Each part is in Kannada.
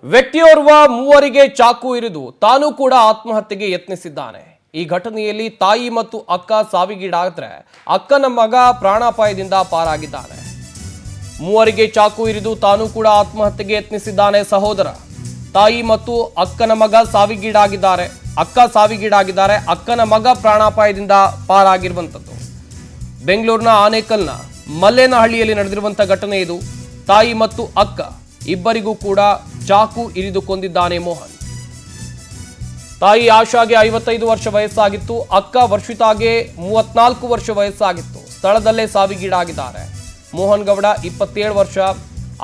ವ್ಯಕ್ತಿಯೋರ್ವ ಮೂವರಿಗೆ ಚಾಕು ಇರಿದು ತಾನು ಕೂಡ ಆತ್ಮಹತ್ಯೆಗೆ ಯತ್ನಿಸಿದ್ದಾನೆ. ಈ ಘಟನೆಯಲ್ಲಿ ತಾಯಿ ಮತ್ತು ಅಕ್ಕ ಸಾವಿಗೀಡಾದರೆ ಅಕ್ಕನ ಮಗ ಪ್ರಾಣಾಪಾಯದಿಂದ ಪಾರಾಗಿದ್ದಾನೆ. ಮೂವರಿಗೆ ಚಾಕು ಇರಿದು ತಾನು ಕೂಡ ಆತ್ಮಹತ್ಯೆಗೆ ಯತ್ನಿಸಿದ್ದಾನೆ ಸಹೋದರ. ತಾಯಿ ಮತ್ತು ಅಕ್ಕನ ಮಗ ಸಾವಿಗೀಡಾಗಿದ್ದಾರೆ. ಅಕ್ಕನ ಮಗ ಪ್ರಾಣಾಪಾಯದಿಂದ ಪಾರಾಗಿರುವಂಥದ್ದು. ಬೆಂಗಳೂರಿನ ಆನೇಕಲ್ನ ಮಲ್ಲೇನಹಳ್ಳಿಯಲ್ಲಿ ನಡೆದಿರುವಂತಹ ಘಟನೆ ಇದು. ತಾಯಿ ಮತ್ತು ಅಕ್ಕ ಇಬ್ಬರಿಗೂ ಕೂಡ ಚಾಕು ಇರಿದು ಕೊಂದಿದ್ದಾನೆ ಮೋಹನ್. ತಾಯಿ ಆಶಾಗೆ 55 ವರ್ಷ ವಯಸ್ಸಾಗಿತ್ತು. ಅಕ್ಕ ವರ್ಷಿತಾಗೆ 34 ವರ್ಷ ವಯಸ್ಸಾಗಿತ್ತು. ಸ್ಥಳದಲ್ಲೇ ಸಾವಿಗೀಡಾಗಿದ್ದಾರೆ. ಮೋಹನ್ ಗೌಡ 27 ವರ್ಷ,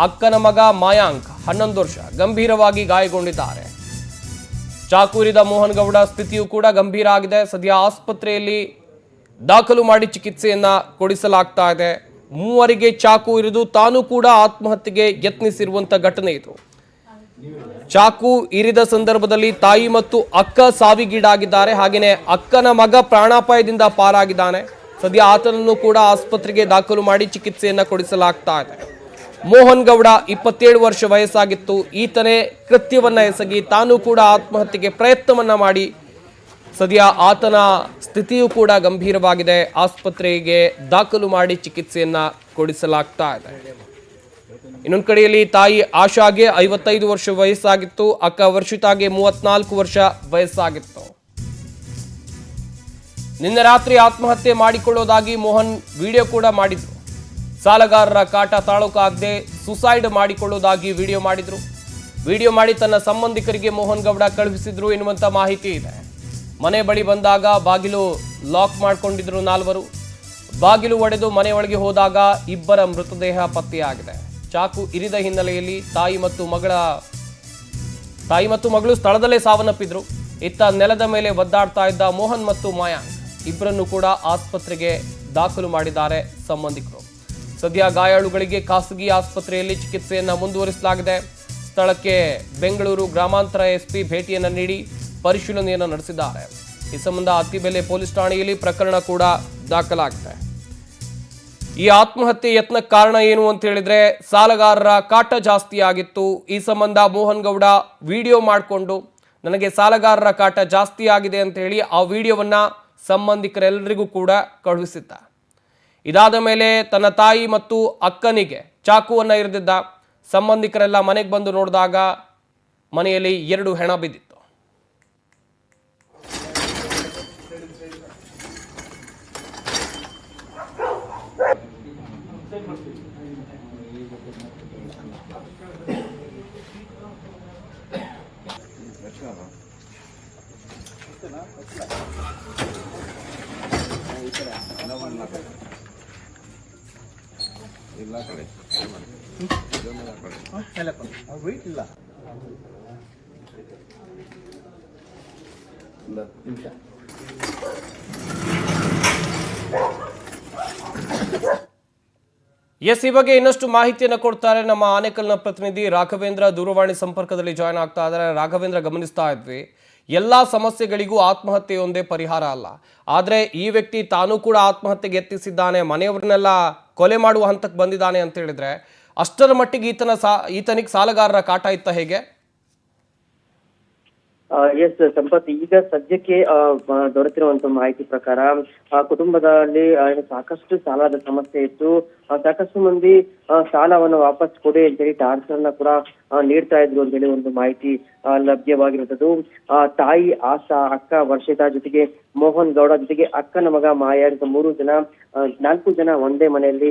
ಅಕ್ಕನ ಮಗ ಮಾಯಾಂಕ್ 11 ವರ್ಷ ಗಂಭೀರವಾಗಿ ಗಾಯಗೊಂಡಿದ್ದಾರೆ. ಚಾಕು ಇರಿದ ಮೋಹನ್ ಗೌಡ ಸ್ಥಿತಿಯು ಕೂಡ ಗಂಭೀರ ಆಗಿದೆ. ಸದ್ಯ ಆಸ್ಪತ್ರೆಯಲ್ಲಿ ದಾಖಲು ಮಾಡಿ ಚಿಕಿತ್ಸೆಯನ್ನ ಕೊಡಿಸಲಾಗ್ತಾ ಇದೆ. ಮೂವರಿಗೆ ಚಾಕು ಇರಿದು ತಾನು ಕೂಡ ಆತ್ಮಹತ್ಯೆಗೆ ಯತ್ನಿಸಿರುವಂತ ಘಟನೆ ಇದು. ಚಾಕು ಇರಿದ ಸಂದರ್ಭದಲ್ಲಿ ತಾಯಿ ಮತ್ತು ಅಕ್ಕ ಸಾವಿಗೀಡಾಗಿದ್ದಾರೆ. ಹಾಗೆಯೇ ಅಕ್ಕನ ಮಗ ಪ್ರಾಣಾಪಾಯದಿಂದ ಪಾರಾಗಿದ್ದಾನೆ. ಸದ್ಯ ಆತನನ್ನು ಕೂಡ ಆಸ್ಪತ್ರೆಗೆ ದಾಖಲು ಮಾಡಿ ಚಿಕಿತ್ಸೆಯನ್ನ ಕೊಡಿಸಲಾಗ್ತಾ ಇದೆ. ಮೋಹನ್ ಗೌಡ 27 ವರ್ಷ ವಯಸ್ಸಾಗಿತ್ತು. ಈತನೇ ಕೃತ್ಯವನ್ನ ಎಸಗಿ ತಾನು ಕೂಡ ಆತ್ಮಹತ್ಯೆಗೆ ಪ್ರಯತ್ನವನ್ನ ಮಾಡಿ ಸದ್ಯ ಆತನ ಸ್ಥಿತಿಯು ಕೂಡ ಗಂಭೀರವಾಗಿದೆ. ಆಸ್ಪತ್ರೆಗೆ ದಾಖಲು ಮಾಡಿ ಚಿಕಿತ್ಸೆಯನ್ನ ಕೊಡಿಸಲಾಗ್ತಾ ಇದೆ. ಇನ್ನೊಂದು ಕಡೆಯಲ್ಲಿ ತಾಯಿ ಆಶಾಗೆ 55 ವರ್ಷ ವಯಸ್ಸಾಗಿತ್ತು. ಅಕ್ಕ ವರ್ಷಿತಾಗೆ 34 ವರ್ಷ ವಯಸ್ಸಾಗಿತ್ತು. ನಿನ್ನೆ ರಾತ್ರಿ ಆತ್ಮಹತ್ಯೆ ಮಾಡಿಕೊಳ್ಳೋದಾಗಿ ಮೋಹನ್ ವಿಡಿಯೋ ಕೂಡ ಮಾಡಿದ್ರು. ಸಾಲಗಾರರ ಕಾಟ ತಾಳೋಕಾಗದೆ ಸುಸೈಡ್ ಮಾಡಿಕೊಳ್ಳೋದಾಗಿ ವಿಡಿಯೋ ಮಾಡಿದ್ರು. ವಿಡಿಯೋ ಮಾಡಿ ತನ್ನ ಸಂಬಂಧಿಕರಿಗೆ ಮೋಹನ್ ಗೌಡ ಕಳುಹಿಸಿದ್ರು ಎನ್ನುವಂತ ಮಾಹಿತಿ ಇದೆ. ಮನೆ ಬಳಿ ಬಂದಾಗ ಬಾಗಿಲು ಲಾಕ್ ಮಾಡಿಕೊಂಡಿದ್ರು 4. ಬಾಗಿಲು ಒಡೆದು ಮನೆ ಒಳಗೆ ಹೋದಾಗ ಇಬ್ಬರ ಮೃತದೇಹ ಪತ್ತೆಯಾಗಿದೆ. ಚಾಕು ಇರಿದ ಹಿನ್ನೆಲೆಯಲ್ಲಿ ತಾಯಿ ಮತ್ತು ಮಗಳು ಸ್ಥಳದಲ್ಲೇ ಸಾವನ್ನಪ್ಪಿದ್ರು. ಇತ್ತ ನೆಲದ ಮೇಲೆ ಒದ್ದಾಡ್ತಾ ಇದ್ದ ಮೋಹನ್ ಮತ್ತು ಮಾಯಾಂಕ್ ಇಬ್ಬರನ್ನು ಕೂಡ ಆಸ್ಪತ್ರೆಗೆ ದಾಖಲು ಮಾಡಿದ್ದಾರೆ ಸಂಬಂಧಿಕರು. ಸದ್ಯ ಗಾಯಾಳುಗಳಿಗೆ ಖಾಸಗಿ ಆಸ್ಪತ್ರೆಯಲ್ಲಿ ಚಿಕಿತ್ಸೆಯನ್ನ ಮುಂದುವರಿಸಲಾಗಿದೆ. ಸ್ಥಳಕ್ಕೆ ಬೆಂಗಳೂರು ಗ್ರಾಮಾಂತರ ಎಸ್ಪಿ ಭೇಟಿಯನ್ನು ನೀಡಿ ಪರಿಶೀಲನೆಯನ್ನು ನಡೆಸಿದ್ದಾರೆ. ಈ ಸಂಬಂಧ ಅತ್ತಿಬೆಲೆ ಪೊಲೀಸ್ ಠಾಣೆಯಲ್ಲಿ ಪ್ರಕರಣ ಕೂಡ ದಾಖಲಾಗಿದೆ. ಈ ಆತ್ಮಹತ್ಯೆ ಯತ್ನ ಕಾರಣ ಏನು ಅಂತ ಹೇಳಿದ್ರೆ ಸಾಲಗಾರರ ಕಾಟ ಜಾಸ್ತಿ ಆಗಿತ್ತು. ಈ ಸಂಬಂಧ ಮೋಹನ್ ಗೌಡ ವಿಡಿಯೋ ಮಾಡಿಕೊಂಡು ನನಗೆ ಸಾಲಗಾರರ ಕಾಟ ಜಾಸ್ತಿ ಆಗಿದೆ ಅಂತ ಹೇಳಿ ಆ ವಿಡಿಯೋವನ್ನ ಸಂಬಂಧಿಕರೆಲ್ಲರಿಗೂ ಕೂಡ ಕಳುಹಿಸಿದ್ದ. ಇದಾದ ಮೇಲೆ ತನ್ನ ತಾಯಿ ಮತ್ತು ಅಕ್ಕನಿಗೆ ಚಾಕುವನ್ನ ಇರಿದಿದ್ದ. ಸಂಬಂಧಿಕರೆಲ್ಲ ಮನೆಗೆ ಬಂದು ನೋಡಿದಾಗ ಮನೆಯಲ್ಲಿ 2 ಹೆಣ ಬಿದ್ದಿತ್ತು. ಈ ಬಗ್ಗೆ ಇನ್ನಷ್ಟು ಮಾಹಿತಿಯನ್ನು ಕೊಡ್ತಾರೆ ನಮ್ಮ ಆನೇಕಲ್ನ ಪ್ರತಿನಿಧಿ ರಾಘವೇಂದ್ರ. ದೂರವಾಣಿ ಸಂಪರ್ಕದಲ್ಲಿ ಜಾಯ್ನ್ ಆಗ್ತಾ ಇದ್ದಾರೆ. ರಾಘವೇಂದ್ರ, ಗಮನಿಸ್ತಾ ಇದ್ವಿ, ಎಲ್ಲಾ ಸಮಸ್ಯೆಗಳಿಗೂ ಆತ್ಮಹತ್ಯೆಯೊಂದೇ ಪರಿಹಾರ ಅಲ್ಲ. ಆದ್ರೆ ಈ ವ್ಯಕ್ತಿ ತಾನು ಕೂಡ ಆತ್ಮಹತ್ಯೆಗೆ ಯತ್ನಿಸಿದ್ದಾನೆ, ಮನೆಯವರನ್ನೆಲ್ಲ ಕೊಲೆ ಮಾಡುವ ಹಂತಕ್ಕೆ ಬಂದಿದ್ದಾನೆ ಅಂತ ಹೇಳಿದ್ರೆ ಅಷ್ಟರ ಮಟ್ಟಿಗೆ ಈತನಿಗೆ ಸಾಲಗಾರರ ಕಾಟ ಇತ್ತ ಹೇಗೆ? ಎಸ್ ಸಂಪತ್, ಈಗ ಸದ್ಯಕ್ಕೆ ದೊರೆತಿರುವಂತ ಮಾಹಿತಿ ಪ್ರಕಾರ ಕುಟುಂಬದಲ್ಲಿ ಸಾಕಷ್ಟು ಸಾಲದ ಸಮಸ್ಯೆ ಇತ್ತು. ಸಾಕಷ್ಟು ಮಂದಿ ಸಾಲವನ್ನು ವಾಪಸ್ ಕೊಡಿ ಅಂತೇಳಿ ಟಾರ್ಚರ್ನ ಕೂಡ ನೀಡ್ತಾ ಇದ್ರು ಅಂತೇಳಿ ಒಂದು ಮಾಹಿತಿ ಲಭ್ಯವಾಗಿರುತ್ತದೆ. ತಾಯಿ ಆಶಾ, ಅಕ್ಕ ವರ್ಷಿತಾ ಜೊತೆಗೆ ಮೋಹನ್ ಗೌಡ ಜೊತೆಗೆ ಅಕ್ಕನ ಮಗ ಮಾಯಾಂಕ್ 4 ಜನ ಒಂದೇ ಮನೆಯಲ್ಲಿ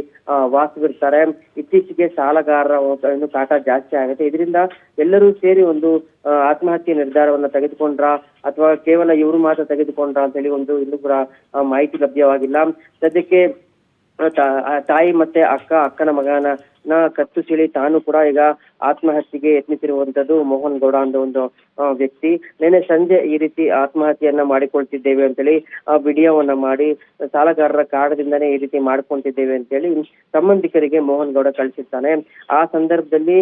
ವಾಸವಿರ್ತಾರೆ. ಇತ್ತೀಚೆಗೆ ಸಾಲಗಾರರ ಕಾಟ ಜಾಸ್ತಿ ಆಗುತ್ತೆ. ಇದರಿಂದ ಎಲ್ಲರೂ ಸೇರಿ ಒಂದು ಆತ್ಮಹತ್ಯೆ ನಿರ್ಧಾರವನ್ನ ತೆಗೆದುಕೊಂಡ್ರ ಅಥವಾ ಕೇವಲ ಇವರು ಮಾತ್ರ ತೆಗೆದುಕೊಂಡ್ರ ಅಂತ ಹೇಳಿ ಇನ್ನೂ ಕೂಡ ಮಾಹಿತಿ ಲಭ್ಯವಾಗಿಲ್ಲ. ಸದ್ಯಕ್ಕೆ ತಾಯಿ ಮತ್ತೆ ಅಕ್ಕನ ಮಗನ ಕತ್ತು ಸೀಳಿ ತಾನು ಕೂಡ ಈಗ ಆತ್ಮಹತ್ಯೆಗೆ ಯತ್ನಿಸಿರುವಂತದ್ದು ಮೋಹನ್ ಗೌಡ ಅಂತ ಒಂದು ವ್ಯಕ್ತಿ. ನಿನ್ನೆ ಸಂಜೆ ಈ ರೀತಿ ಆತ್ಮಹತ್ಯೆಯನ್ನ ಮಾಡಿಕೊಳ್ತಿದ್ದೇವೆ ಅಂತೇಳಿ ವಿಡಿಯೋವನ್ನ ಮಾಡಿ ಸಾಲಗಾರರ ಕಾರಣದಿಂದಾನೇ ಈ ರೀತಿ ಮಾಡ್ಕೊಂತಿದ್ದೇವೆ ಅಂತೇಳಿ ಸಂಬಂಧಿಕರಿಗೆ ಮೋಹನ್ ಗೌಡ ಕಳಿಸಿರ್ತಾನೆ. ಆ ಸಂದರ್ಭದಲ್ಲಿ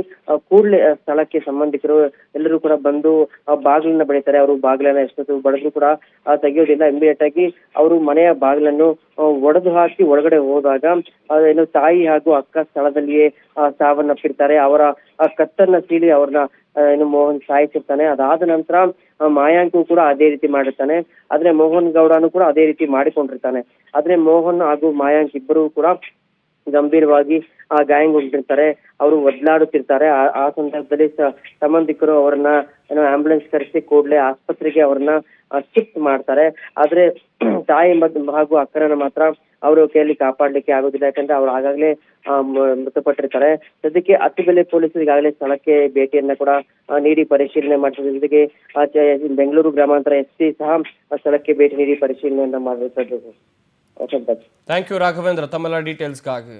ಕೂಡಲೇ ಸ್ಥಳಕ್ಕೆ ಸಂಬಂಧಿಕರು ಎಲ್ಲರೂ ಕೂಡ ಬಂದು ಬಾಗಿಲನ್ನ ಬಡಿತಾರೆ. ಅವರು ಬಾಗಿಲನ್ನ ಎಷ್ಟೊತ್ತು ಬಡಿದ್ರು ಕೂಡ ತೆಗೆಯೋದಿಲ್ಲ. ಇಮಿಡಿಯೇಟ್ ಆಗಿ ಅವರು ಮನೆಯ ಬಾಗಿಲನ್ನು ಒಡೆದು ಹಾಕಿ ಒಳಗಡೆ ಹೋದಾಗ ಏನು ತಾಯಿ ಹಾಗೂ ಅಕ್ಕ ಸ್ಥಳದಲ್ಲಿಯೇ ಸಾವನ್ನಪ್ಪಿರ್ತಾರೆ. ಅವರ ಕತ್ತನ್ನ ಸೀಳಿ ಅವ್ರನ್ನ ಏನು ಮೋಹನ್ ಸಾಯಿಸಿರ್ತಾನೆ. ಅದಾದ ನಂತರ ಮಾಯಾಂಕು ಕೂಡ ಅದೇ ರೀತಿ ಮಾಡಿರ್ತಾನೆ. ಆದ್ರೆ ಮೋಹನ್ ಗೌಡನು ಕೂಡ ಅದೇ ರೀತಿ ಮಾಡಿಕೊಂಡಿರ್ತಾನೆ. ಆದ್ರೆ ಮೋಹನ್ ಹಾಗೂ ಮಾಯಾಂಕ್ ಇಬ್ಬರು ಕೂಡ ಗಂಭೀರವಾಗಿ ಗಾಯಗೊಂಡಿರ್ತಾರೆ. ಅವರು ಒದ್ಲಾಡುತ್ತಿರ್ತಾರೆ. ಆ ಸಂದರ್ಭದಲ್ಲಿ ಸಂಬಂಧಿಕರು ಅವರನ್ನ ಏನೋ ಆಂಬ್ಯುಲೆನ್ಸ್ ಕರೆಸಿ ಕೂಡಲೇ ಆಸ್ಪತ್ರೆಗೆ ಅವ್ರನ್ನ ಶಿಫ್ಟ್ ಮಾಡ್ತಾರೆ. ಆದ್ರೆ ತಾಯಿ ಹಾಗೂ ಅಕ್ಕರನ್ನ ಮಾತ್ರ ಅವರು ಕೈಯಲ್ಲಿ ಕಾಪಾಡ್ಲಿಕ್ಕೆ ಆಗೋದಿಲ್ಲ, ಯಾಕಂದ್ರೆ ಅವ್ರು ಆಗಾಗ್ಲೇ ಮೃತಪಟ್ಟಿರ್ತಾರೆ. ಸದ್ಯಕ್ಕೆ ಅತ್ತಿಬೆಲೆ ಪೊಲೀಸರು ಈಗಾಗಲೇ ಸ್ಥಳಕ್ಕೆ ಭೇಟಿಯನ್ನ ಕೂಡ ನೀಡಿ ಪರಿಶೀಲನೆ ಮಾಡ್ತಿದ್ದಾರೆ. ಜೊತೆಗೆ ಬೆಂಗಳೂರು ಗ್ರಾಮಾಂತರ SP ಸಹ ಸ್ಥಳಕ್ಕೆ ಭೇಟಿ ನೀಡಿ ಪರಿಶೀಲನೆಯನ್ನ ಮಾಡಿರುತ್ತದೆ. ಥ್ಯಾಂಕ್ ಯು ರಾಘವೇಂದ್ರ ತಮ್ಮೆಲ್ಲ ಡೀಟೇಲ್ಸ್ಗಾಗಿ.